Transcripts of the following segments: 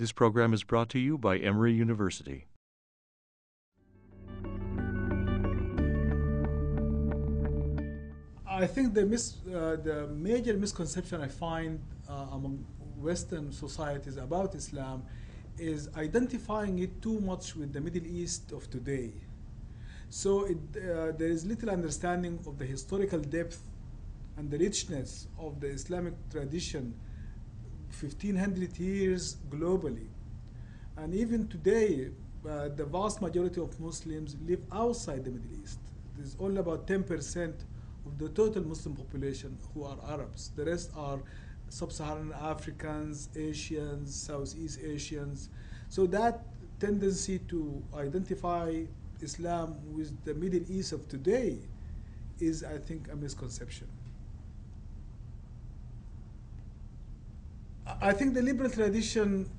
This program is brought to you by Emory University. I think the major misconception I find among Western societies about Islam is identifying it too much with the Middle East of today. So there is little understanding of the historical depth and the richness of the Islamic tradition 1500 years globally. And even today, the vast majority of Muslims live outside the Middle East. There's only about 10% of the total Muslim population who are Arabs. The rest are sub-Saharan Africans, Asians, Southeast Asians. So that tendency to identify Islam with the Middle East of today is, I think, a misconception. I think the liberal tradition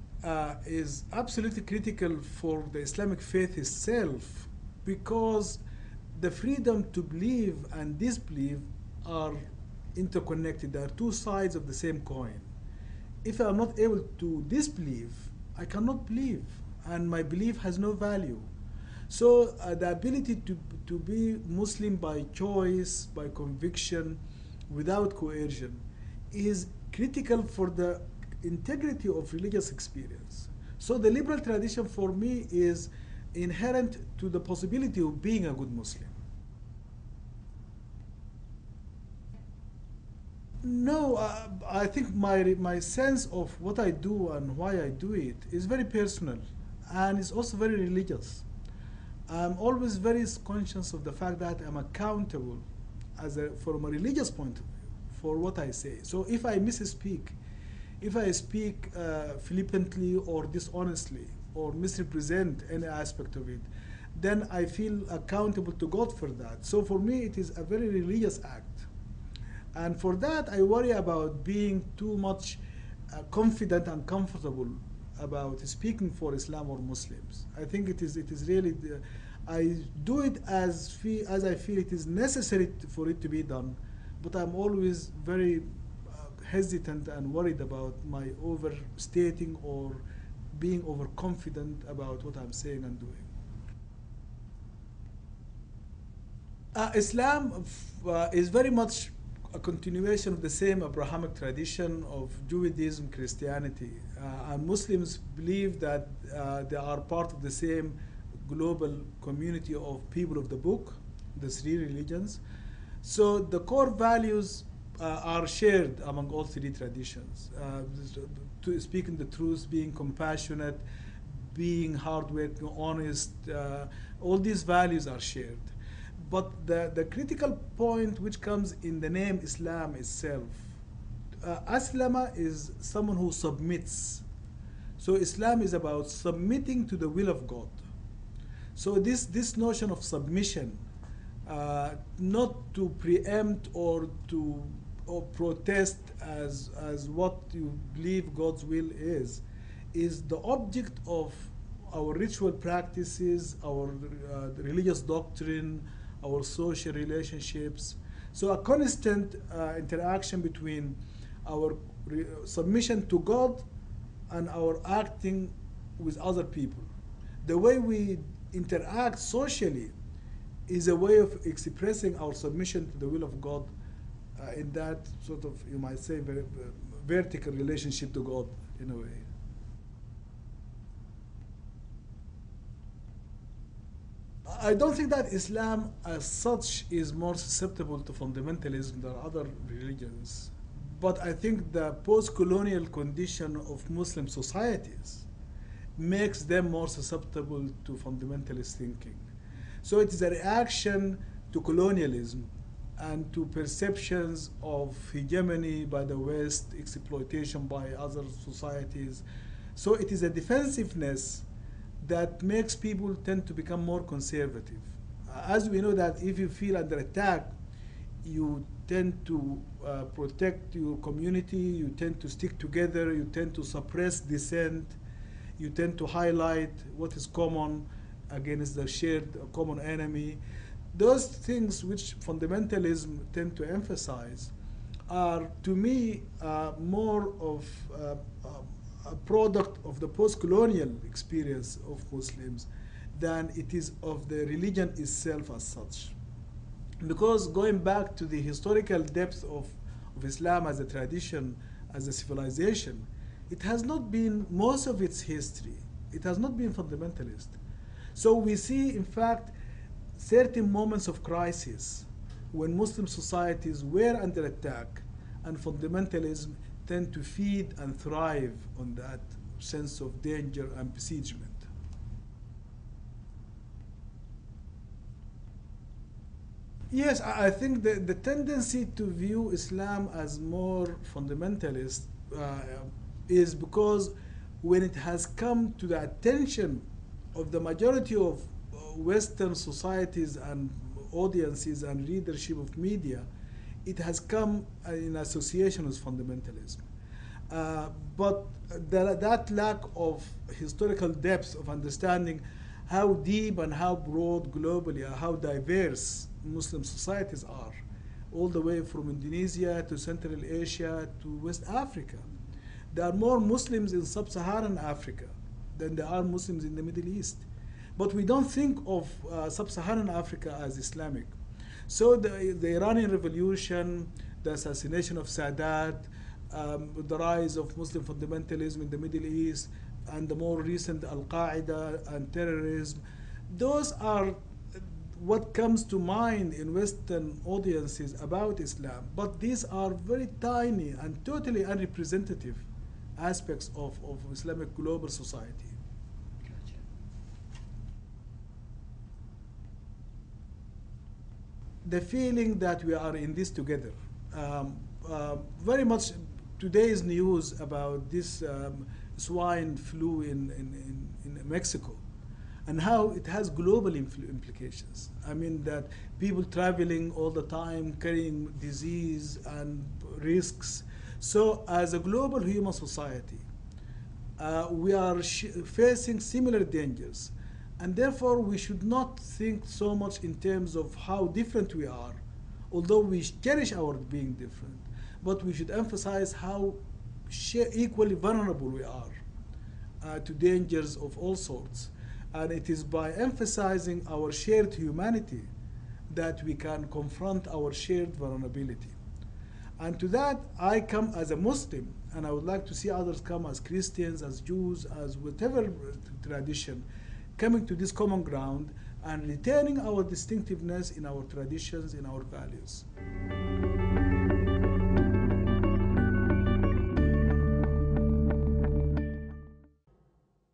is absolutely critical for the Islamic faith itself, because the freedom to believe and disbelieve are interconnected. They are two sides of the same coin. If I'm not able to disbelieve, I cannot believe, and my belief has no value. So the ability to be Muslim by choice, by conviction, without coercion, is critical for the integrity of religious experience. So the liberal tradition for me is inherent to the possibility of being a good Muslim. No, I think my sense of what I do and why I do it is very personal, and it's also very religious. I'm always very conscious of the fact that I'm accountable from a religious point of view for what I say. So if I misspeak, if I speak flippantly or dishonestly or misrepresent any aspect of it, then I feel accountable to God for that. So for me, it is a very religious act. And for that, I worry about being too much confident and comfortable about speaking for Islam or Muslims. I think it is really, I do it as I feel it is necessary for it to be done, but I'm always very hesitant and worried about my overstating or being overconfident about what I'm saying and doing. Islam is very much a continuation of the same Abrahamic tradition of Judaism, Christianity. And Muslims believe that they are part of the same global community of people of the book, the three religions. So the core values are shared among all three traditions. Speaking the truth, being compassionate, being hardworking, honest, all these values are shared. But the critical point which comes in the name Islam itself, Aslama is someone who submits. So Islam is about submitting to the will of God. So this notion of submission, not to preempt or protest as what you believe God's will is the object of our ritual practices, our religious doctrine, our social relationships. So a constant interaction between our submission to God and our acting with other people. The way we interact socially is a way of expressing our submission to the will of God in that sort of, you might say, vertical relationship to God in a way. I don't think that Islam as such is more susceptible to fundamentalism than other religions, but I think the post-colonial condition of Muslim societies makes them more susceptible to fundamentalist thinking. So it is a reaction to colonialism and to perceptions of hegemony by the West, exploitation by other societies. So it is a defensiveness that makes people tend to become more conservative. As we know that if you feel under attack, you tend to protect your community, you tend to stick together, you tend to suppress dissent, you tend to highlight what is common against the shared common enemy. Those things which fundamentalism tend to emphasize are, to me, more of a product of the post-colonial experience of Muslims than it is of the religion itself as such. Because going back to the historical depth of Islam as a tradition, as a civilization, it has not been, most of its history, it has not been fundamentalist. So we see, in fact, certain moments of crisis when Muslim societies were under attack, and fundamentalism tend to feed and thrive on that sense of danger and besiegement. Yes, I think the tendency to view Islam as more fundamentalist is because when it has come to the attention of the majority of Western societies and audiences and readership of media, it has come in association with fundamentalism. But that lack of historical depth of understanding how deep and how broad globally, how diverse Muslim societies are, all the way from Indonesia to Central Asia to West Africa. There are more Muslims in sub-Saharan Africa than there are Muslims in the Middle East. But we don't think of sub-Saharan Africa as Islamic. So the Iranian Revolution, the assassination of Sadat, the rise of Muslim fundamentalism in the Middle East, and the more recent Al-Qaeda and terrorism, those are what comes to mind in Western audiences about Islam. But these are very tiny and totally unrepresentative aspects of Islamic global society. The feeling that we are in this together. Very much today's news about this swine flu in Mexico and how it has global implications. I mean that people traveling all the time, carrying disease and risks. So as a global human society, we are facing similar dangers. And therefore, we should not think so much in terms of how different we are, although we cherish our being different, but we should emphasize how equally vulnerable we are to dangers of all sorts. And it is by emphasizing our shared humanity that we can confront our shared vulnerability. And to that, I come as a Muslim, and I would like to see others come as Christians, as Jews, as whatever tradition, coming to this common ground and retaining our distinctiveness in our traditions, in our values.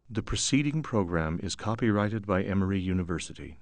The preceding program is copyrighted by Emory University.